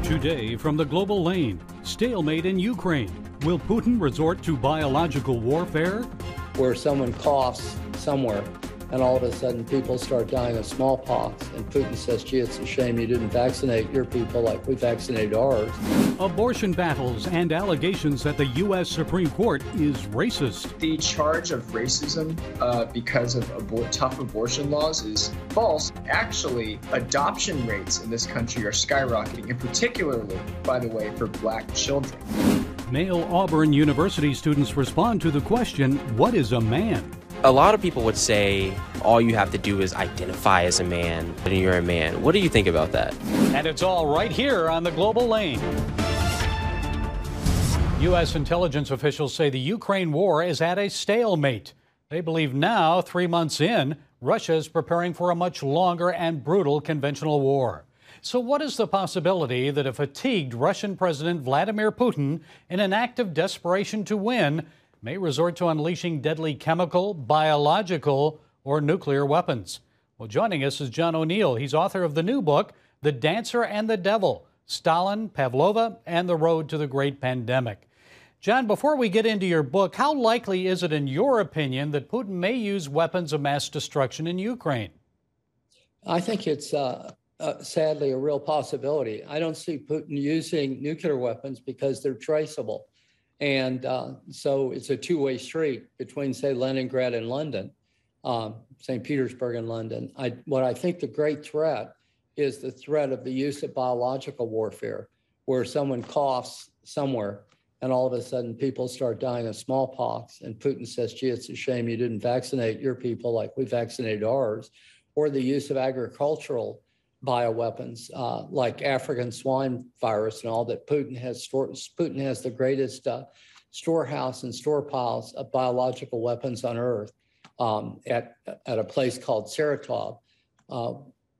Today from the global lane, stalemate in Ukraine. Will Putin resort to biological warfare? Where someone coughs somewhere and all of a sudden people start dying of smallpox and Putin says, gee, it's a shame you didn't vaccinate your people like we vaccinated ours. Abortion battles and allegations that the U.S. Supreme Court is racist. The charge of racism because of tough abortion laws is false. Actually, adoption rates in this country are skyrocketing, and particularly, by the way, for black children. Male Auburn University students respond to the question, what is a man? A lot of people would say all you have to do is identify as a man, and you're a man. What do you think about that? And it's all right here on the global lane. U.S. intelligence officials say the Ukraine war is at a stalemate. They believe now, 3 months in, Russia is preparing for a much longer and brutal conventional war. So what is the possibility that a fatigued Russian President Vladimir Putin, in an act of desperation to win, may resort to unleashing deadly chemical, biological, or nuclear weapons? Well, joining us is John O'Neill. He's author of the new book, The Dancer and the Devil, Stalin, Pavlova, and the Road to the Great Pandemic. John, before we get into your book, how likely is it, in your opinion, that Putin may use weapons of mass destruction in Ukraine? I think it's sadly a real possibility. I don't see Putin using nuclear weapons because they're traceable. And so it's a two-way street between, say, Leningrad and London, St. Petersburg and London. What I think the great threat is the threat of the use of biological warfare, where someone coughs somewhere and all of a sudden people start dying of smallpox and Putin says, gee, it's a shame you didn't vaccinate your people like we vaccinated ours, or the use of agricultural bioweapons like African swine virus and all that. Putin has the greatest storehouse and storepiles of biological weapons on earth at a place called Saratov,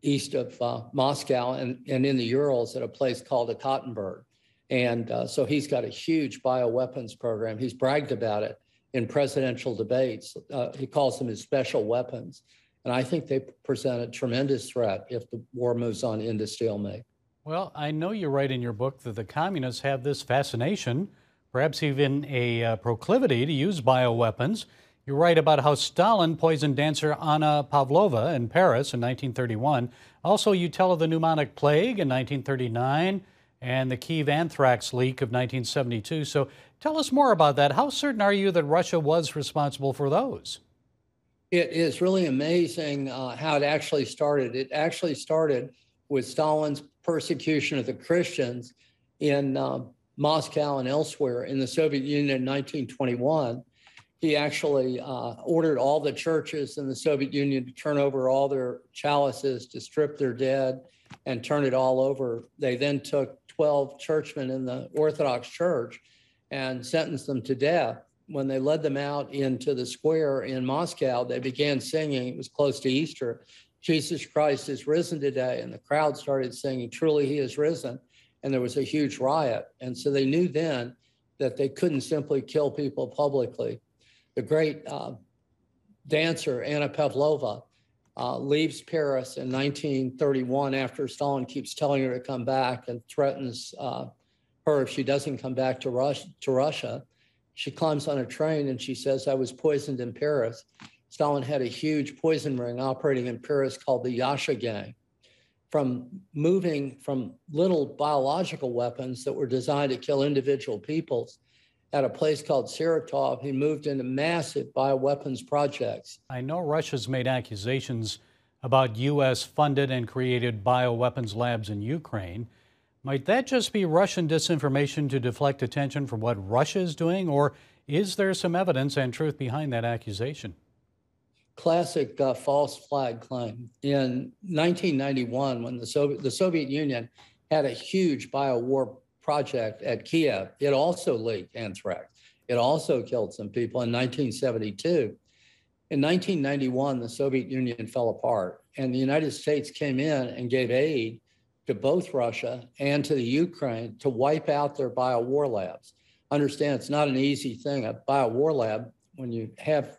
east of Moscow, and in the Urals at a place called Ekaterinburg. And so he's got a huge bioweapons program. He's bragged about it in presidential debates. He calls them his special weapons. And I think they present a tremendous threat if the war moves on into stalemate. Well, I know you write in your book that the communists have this fascination, perhaps even a proclivity to use bioweapons. You write about how Stalin poisoned dancer Anna Pavlova in Paris in 1931. Also, you tell of the pneumonic plague in 1939 and the Kiev anthrax leak of 1972. So tell us more about that. How certain are you that Russia was responsible for those? It is really amazing how it actually started. It actually started with Stalin's persecution of the Christians in Moscow and elsewhere in the Soviet Union in 1921. He actually ordered all the churches in the Soviet Union to turn over all their chalices, to strip their dead, and turn it all over. They then took 12 churchmen in the Orthodox Church and sentenced them to death. When they led them out into the square in Moscow, they began singing, it was close to Easter, Jesus Christ is risen today. And the crowd started singing, truly he is risen. And there was a huge riot. And so they knew then that they couldn't simply kill people publicly. The great dancer, Anna Pavlova, leaves Paris in 1931 after Stalin keeps telling her to come back and threatens her if she doesn't come back to Russia. She climbs on a train and she says, I was poisoned in Paris. Stalin had a huge poison ring operating in Paris called the Yasha Gang. From moving from little biological weapons that were designed to kill individual peoples at a place called Saratov, he moved into massive bioweapons projects. I know Russia's made accusations about U.S. funded and created bioweapons labs in Ukraine. Might that just be Russian disinformation to deflect attention from what Russia is doing, or is there some evidence and truth behind that accusation? Classic false flag claim. In 1991, when the Soviet Union had a huge biowar project at Kiev, it also leaked anthrax. It also killed some people in 1972. In 1991, the Soviet Union fell apart, and the United States came in and gave aid to both Russia and to the Ukraine to wipe out their biowar labs. Understand, it's not an easy thing. A biowar lab, when you have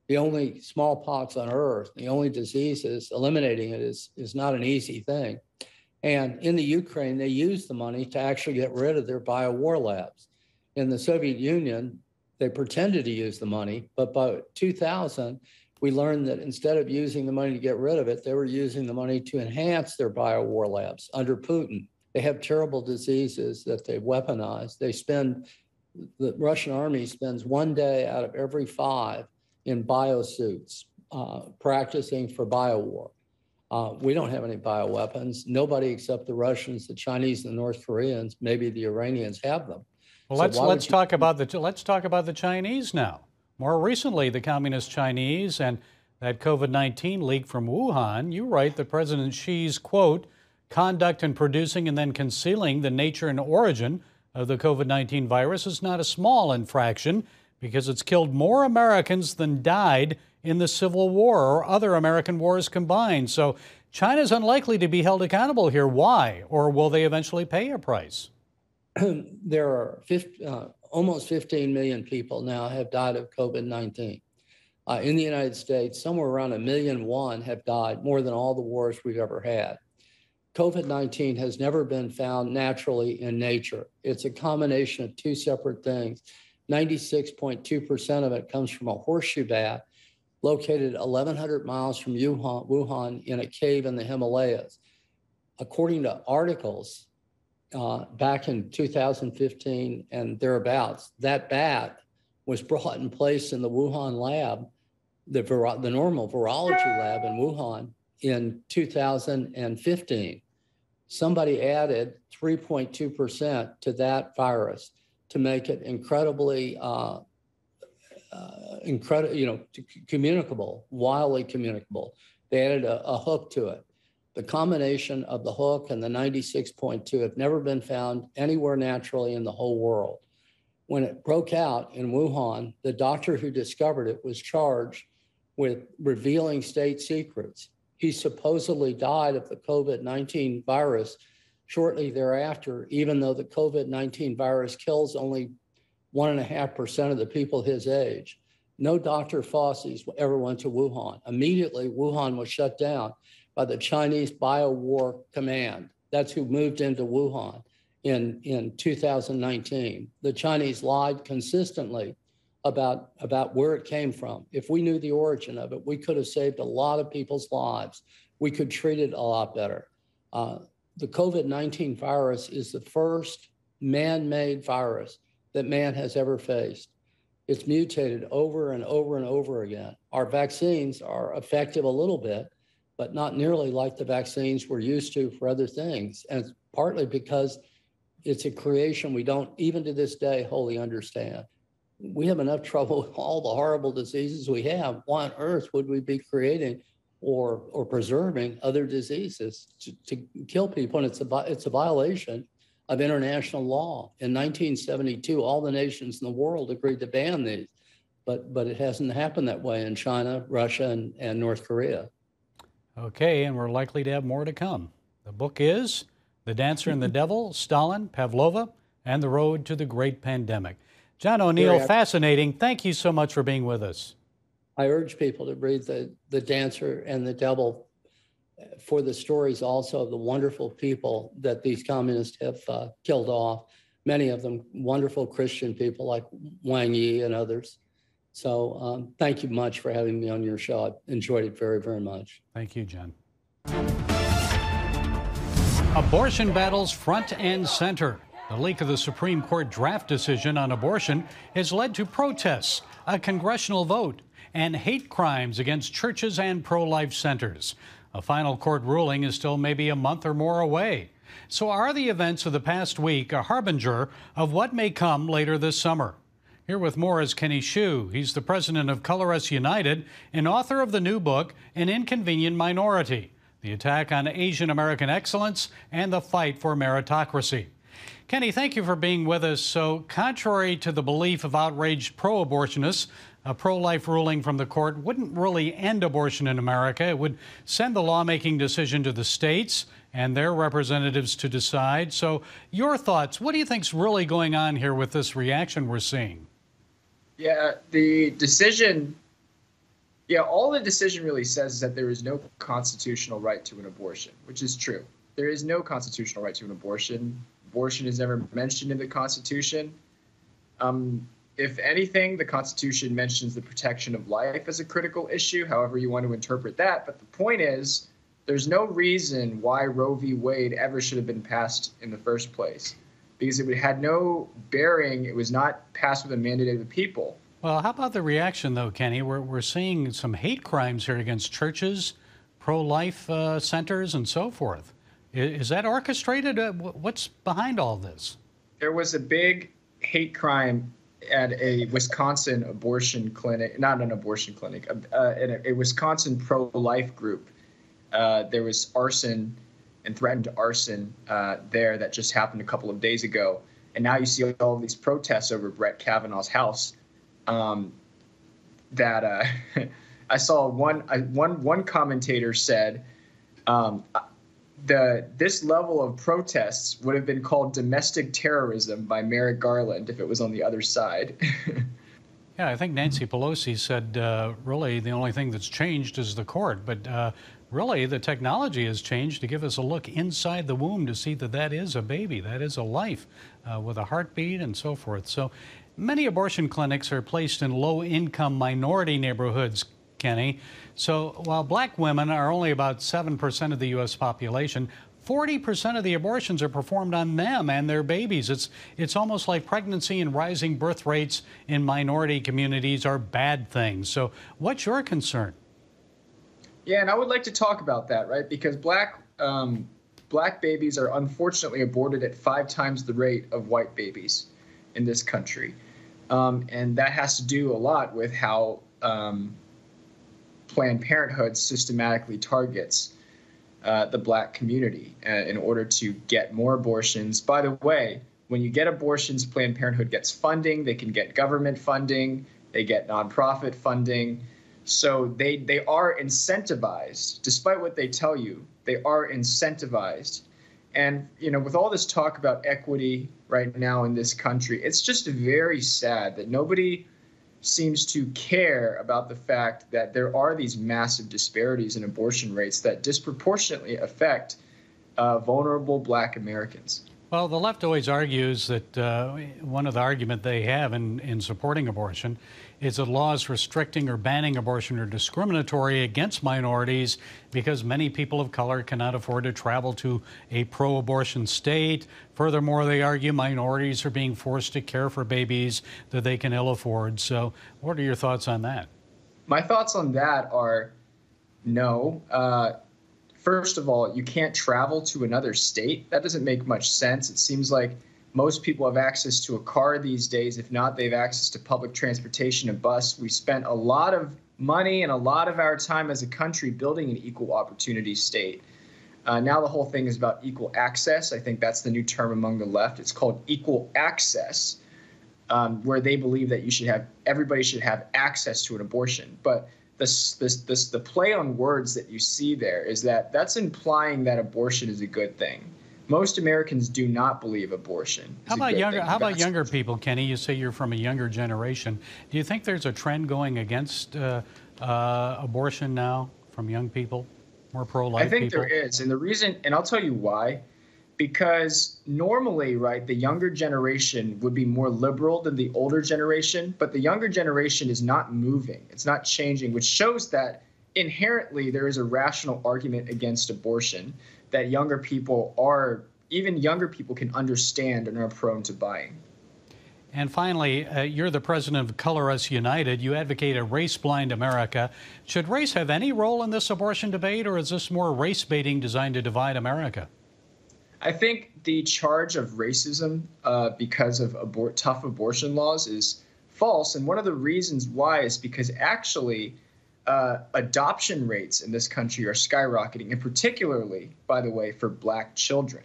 the only smallpox on earth, the only diseases, eliminating it is not an easy thing. And in the Ukraine, they used the money to actually get rid of their biowar labs. In the Soviet Union, they pretended to use the money, but by 2000, we learned that instead of using the money to get rid of it, they were using the money to enhance their biowar labs under Putin. They have terrible diseases that they've weaponized. The Russian army spends 1 day out of every 5 in biosuits, practicing for biowar. We don't have any bioweapons. Nobody except the Russians, the Chinese, and the North Koreans, maybe the Iranians have them. Well, let's talk about the Chinese now. More recently, the Communist Chinese and that COVID-19 leak from Wuhan. You write that President Xi's, quote, conduct in producing and then concealing the nature and origin of the COVID-19 virus is not a small infraction because it's killed more Americans than died in the Civil War or other American wars combined. So China's unlikely to be held accountable here. Why? Or will they eventually pay a price? There are almost 15 million people now have died of COVID-19. In the United States, somewhere around 1.1 million have died, more than all the wars we've ever had. COVID-19 has never been found naturally in nature. It's a combination of 2 separate things. 96.2% of it comes from a horseshoe bat located 1,100 miles from Wuhan in a cave in the Himalayas. According to articles back in 2015 and thereabouts, that bat was brought in place in the Wuhan lab, the normal virology lab in Wuhan, in 2015. Somebody added 3.2% to that virus to make it incredibly communicable, wildly communicable. They added a hook to it. The combination of the hook and the 96.2 have never been found anywhere naturally in the whole world. When it broke out in Wuhan, the doctor who discovered it was charged with revealing state secrets. He supposedly died of the COVID-19 virus shortly thereafter, even though the COVID-19 virus kills only 1.5% of the people his age. No Dr. Fauci's ever went to Wuhan. Immediately, Wuhan was shut down by the Chinese Biowar Command. That's who moved into Wuhan in 2019. The Chinese lied consistently about where it came from. If we knew the origin of it, we could have saved a lot of people's lives. We could treat it a lot better. The COVID-19 virus is the first man-made virus that man has ever faced. It's mutated over and over and over again. Our vaccines are effective a little bit, but not nearly like the vaccines we're used to for other things. And it's partly because it's a creation we don't, even to this day, wholly understand. We have enough trouble with all the horrible diseases we have. Why on earth would we be creating or preserving other diseases to kill people? And it's a violation of international law. In 1972, all the nations in the world agreed to ban these, but it hasn't happened that way in China, Russia, and North Korea. Okay, and we're likely to have more to come. The book is The Dancer and the Devil, Stalin, Pavlova, and the Road to the Great Pandemic. John O'Neill, fascinating. Thank you so much for being with us. I urge people to read The Dancer and the Devil for the stories also of the wonderful people that these communists have killed off, many of them wonderful Christian people like Wang Yi and others. So thank you much for having me on your show. I enjoyed it very, very much. Thank you, John. Abortion battles front and center. The leak of the Supreme Court draft decision on abortion has led to protests, a congressional vote, and hate crimes against churches and pro-life centers. A final court ruling is still maybe a month or more away. So are the events of the past week a harbinger of what may come later this summer? Here with more is Kenny Hsu. He's the president of Color Us United and author of the new book, An Inconvenient Minority: The Attack on Asian American Excellence and the Fight for Meritocracy. Kenny, thank you for being with us. So, contrary to the belief of outraged pro-abortionists, a pro-life ruling from the court wouldn't really end abortion in America. It would send the lawmaking decision to the states and their representatives to decide. So, your thoughts, what do you think's really going on here with this reaction we're seeing? Yeah, all the decision really says is that there is no constitutional right to an abortion, which is true. There is no constitutional right to an abortion. Abortion is never mentioned in the Constitution. If anything, the Constitution mentions the protection of life as a critical issue, however you want to interpret that. But the point is, there's no reason why Roe v. Wade ever should have been passed in the first place, because it had no bearing. It was not passed with a mandate of the people. Well, how about the reaction, though, Kenny? We're seeing some hate crimes here against churches, pro-life centers, and so forth. Is that orchestrated? What's behind all this? There was a big hate crime at a Wisconsin abortion clinic, not an abortion clinic, a Wisconsin pro-life group. There was arson and threatened arson there that just happened a couple of days ago. And now you see all of these protests over Brett Kavanaugh's house. I saw one commentator said this level of protests would have been called domestic terrorism by Merrick Garland if it was on the other side. Yeah, I think Nancy Pelosi said really the only thing that's changed is the court, but really the technology has changed to give us a look inside the womb to see that that is a baby, that is a life with a heartbeat and so forth. So many abortion clinics are placed in low-income minority neighborhoods, Kenny. So while black women are only about 7% of the U.S. population, 40% of the abortions are performed on them and their babies. It's almost like pregnancy and rising birth rates in minority communities are bad things. So what's your concern? Yeah, and I would like to talk about that, right? Because black babies are unfortunately aborted at 5 times the rate of white babies in this country. And that has to do a lot with how Planned Parenthood systematically targets the black community in order to get more abortions. By the way, when you get abortions, Planned Parenthood gets funding. They can get government funding. They get nonprofit funding. So they are incentivized, despite what they tell you, they are incentivized. And, you know, with all this talk about equity right now in this country, it's just very sad that nobody seems to care about the fact that there are these massive disparities in abortion rates that disproportionately affect vulnerable black Americans. Well, the left always argues that one of the arguments they have in supporting abortion is that laws restricting or banning abortion are discriminatory against minorities because many people of color cannot afford to travel to a pro-abortion state. Furthermore, they argue minorities are being forced to care for babies that they can ill afford. So what are your thoughts on that? My thoughts on that are no. First of all, you can't travel to another state. That doesn't make much sense. It seems like most people have access to a car these days. If not, they have access to public transportation, a bus. We spent a lot of money and a lot of our time as a country building an equal opportunity state. Now the whole thing is about equal access. I think that's the new term among the left. It's called equal access, where they believe that everybody should have access to an abortion. But the play on words that you see there is that's implying that abortion is a good thing. Most Americans do not believe abortion is a good thing. How about younger people, Kenny? You say you're from a younger generation. Do you think there's a trend going against abortion now from young people, more pro-life people? I think there is, and the reason, and I'll tell you why. Because normally, right, the younger generation would be more liberal than the older generation, but the younger generation is not moving. It's not changing, which shows that inherently there is a rational argument against abortion that even younger people can understand and are prone to buying. And finally, you're the president of Color Us United. You advocate a race-blind America. Should race have any role in this abortion debate, or is this more race baiting designed to divide America? I think the charge of racism because of tough abortion laws is false. And one of the reasons why is because actually adoption rates in this country are skyrocketing, and particularly, by the way, for black children.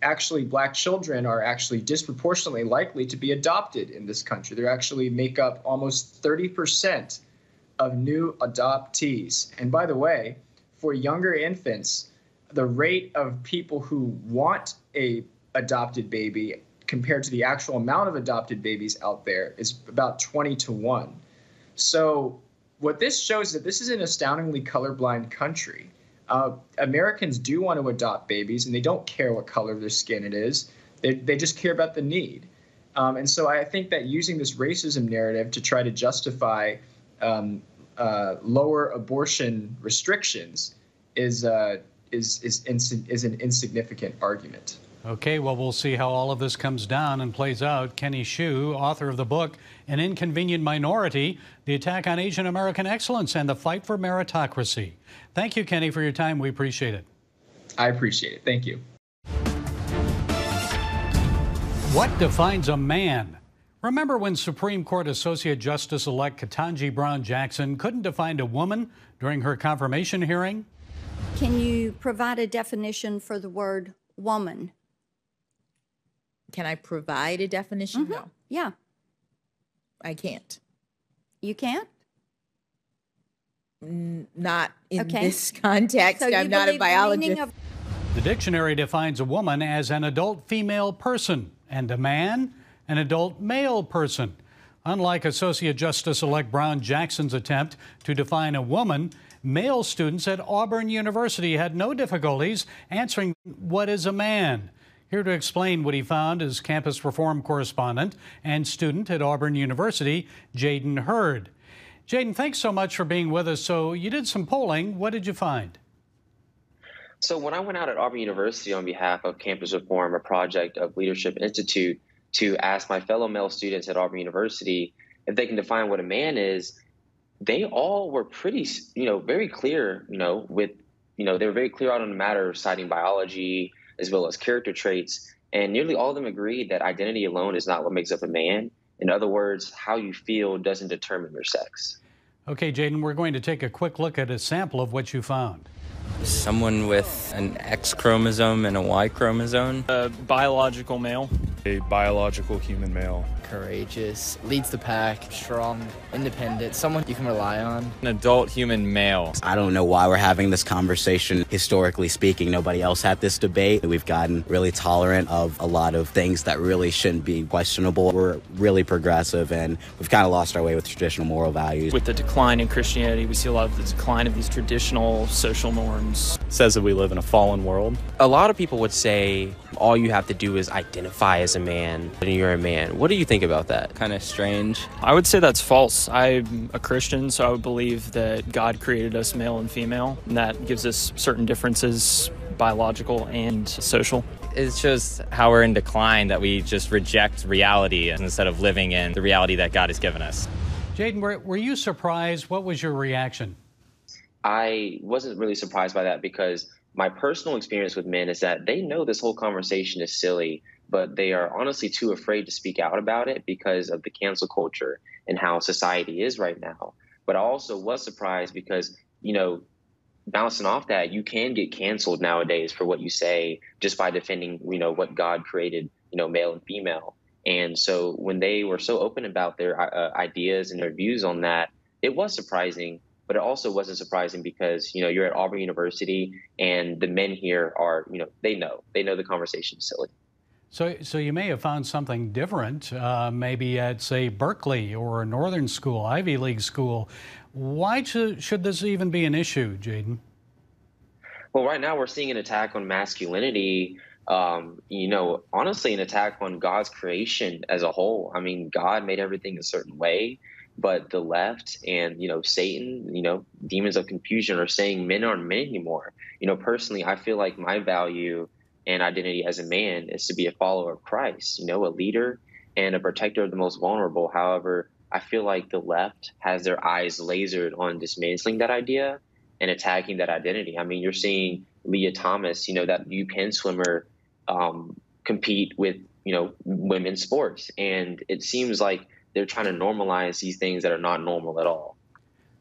Actually, black children are actually disproportionately likely to be adopted in this country. They actually make up almost 30% of new adoptees. And by the way, for younger infants, the rate of people who want a adopted baby compared to the actual amount of adopted babies out there is about 20 to 1. So what this shows is that this is an astoundingly colorblind country. Americans do want to adopt babies, and they don't care what color of their skin it is. They just care about the need. And so I think that using this racism narrative to try to justify lower abortion restrictions is an insignificant argument. Okay, well, we'll see how all of this comes down and plays out. Kenny Xu, author of the book An Inconvenient Minority, The Attack on Asian American Excellence and the Fight for Meritocracy. Thank you, Kenny, for your time. We appreciate it. I appreciate it. Thank you. What defines a man? Remember when Supreme Court Associate Justice-elect Ketanji Brown Jackson couldn't define a woman during her confirmation hearing? Can you provide a definition for the word woman? Can I provide a definition? No. Yeah. I can't. You can't? Not in this context. So I'm not a biologist. The dictionary defines a woman as an adult female person and a man an adult male person. Unlike Associate Justice-elect Brown Jackson's attempt to define a woman, male students at Auburn University had no difficulties answering what is a man. Here to explain what he found is campus reform correspondent and student at Auburn University, Jaden Hurd. Jaden, thanks so much for being with us. So you did some polling. What did you find? So when I went out at Auburn University on behalf of Campus Reform, a project of Leadership Institute, to ask my fellow male students at Auburn University if they can define what a man is, they all were pretty, very clear, they were very clear out on the matter of citing biology as well as character traits. And nearly all of them agreed that identity alone is not what makes up a man. In other words, how you feel doesn't determine your sex. Okay, Jaden, we're going to take a quick look at a sample of what you found. Someone with an X chromosome and a Y chromosome. A biological male. A biological human male. Courageous, leads the pack, strong, independent, someone you can rely on. An adult human male. I don't know why we're having this conversation. Historically speaking, nobody else had this debate. We've gotten really tolerant of a lot of things that really shouldn't be questionable. We're really progressive, and we've kind of lost our way with traditional moral values. With the decline in Christianity, we see a lot of the decline of these traditional social norms. It says that we live in a fallen world. A lot of people would say all you have to do is identify as a man and you're a man. What do you think about that? Kind of strange. I would say that's false. I'm a Christian, so I would believe that God created us male and female, and that gives us certain differences, biological and social. It shows how we're in decline, that we just reject reality instead of living in the reality that God has given us. Jaden, were you surprised? What was your reaction? I wasn't really surprised by that because my personal experience with men is that they know this whole conversation is silly, but they are honestly too afraid to speak out about it because of the cancel culture and how society is right now. But I also was surprised because, bouncing off that, you can get canceled nowadays for what you say just by defending, what God created, male and female. And so when they were so open about their ideas and their views on that, it was surprising. But it also wasn't surprising because, you're at Auburn University and the men here are, they know the conversation is silly. So you may have found something different, maybe at, say, Berkeley or a Northern school, Ivy League school. Why should this even be an issue, Jaden? Well, right now we're seeing an attack on masculinity, honestly, an attack on God's creation as a whole. I mean, God made everything a certain way. But the left and, Satan, demons of confusion are saying men aren't men anymore. Personally, I feel like my value and identity as a man is to be a follower of Christ, a leader and a protector of the most vulnerable. However, I feel like the left has their eyes lasered on dismantling that idea and attacking that identity. I mean, you're seeing Leah Thomas, that UPenn swimmer compete with, women's sports. And it seems like they're trying to normalize these things that are not normal at all.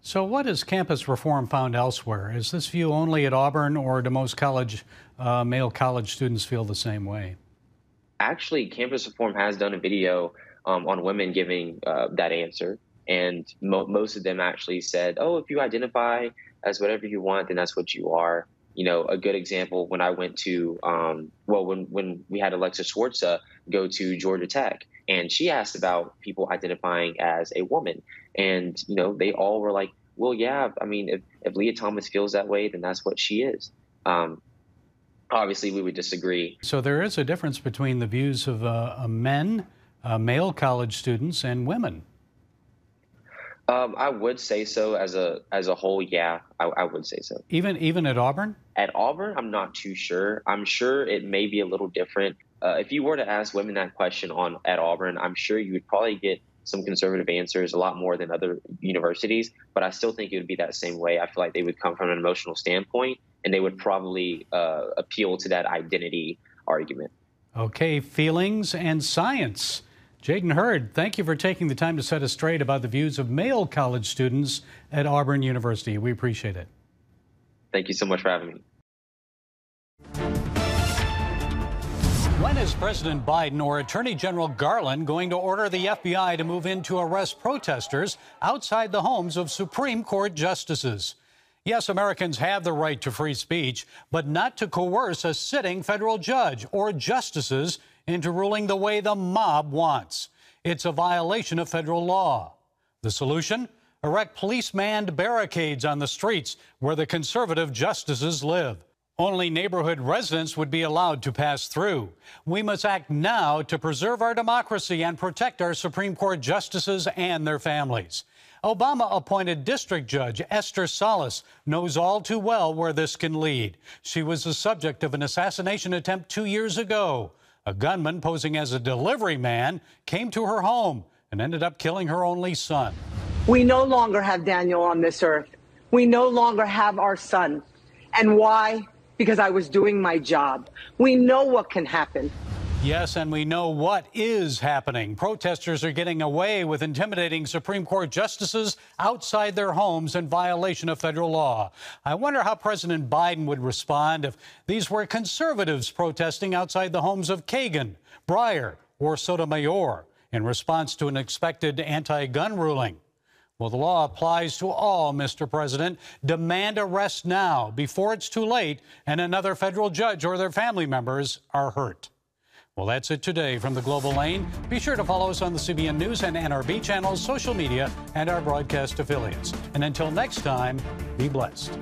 So what has campus reform found elsewhere? Is this view only at Auburn, or do most male college students feel the same way? Actually, campus reform has done a video on women giving that answer. And most of them actually said, oh, if you identify as whatever you want, then that's what you are. A good example, when I went to, when we had Alexa Schwartza go to Georgia Tech, and she asked about people identifying as a woman. And, they all were like, well, yeah, I mean, if Leah Thomas feels that way, then that's what she is. Obviously, we would disagree. So there is a difference between the views of men, male college students, and women. I would say so as a whole. Yeah, I would say so. Even at Auburn? At Auburn, I'm not too sure. I'm sure it may be a little different. If you were to ask women that question at Auburn, I'm sure you would probably get some conservative answers, a lot more than other universities. But I still think it would be that same way. I feel like they would come from an emotional standpoint, and they would probably appeal to that identity argument. Okay, feelings and science. Jaden Hurd, thank you for taking the time to set us straight about the views of male college students at Auburn University. We appreciate it. Thank you so much for having me. When is President Biden or Attorney General Garland going to order the FBI to move in to arrest protesters outside the homes of Supreme Court justices? Yes, Americans have the right to free speech, but not to coerce a sitting federal judge or justices into ruling the way the mob wants. It's a violation of federal law. The solution? Erect police-manned barricades on the streets where the conservative justices live. Only neighborhood residents would be allowed to pass through. We must act now to preserve our democracy and protect our Supreme Court justices and their families. Obama-appointed District Judge Esther Salas knows all too well where this can lead. She was the subject of an assassination attempt 2 years ago. A gunman posing as a delivery man came to her home and ended up killing her only son. We no longer have Daniel on this earth. We no longer have our son. And why? Because I was doing my job. We know what can happen. Yes, and we know what is happening. Protesters are getting away with intimidating Supreme Court justices outside their homes in violation of federal law. I wonder how President Biden would respond if these were conservatives protesting outside the homes of Kagan, Breyer, or Sotomayor in response to an expected anti-gun ruling. Well, the law applies to all, Mr. President. Demand arrest now before it's too late and another federal judge or their family members are hurt. Well, that's it today from the Global Lane. Be sure to follow us on the CBN News and NRB channels, social media, and our broadcast affiliates. And until next time, be blessed.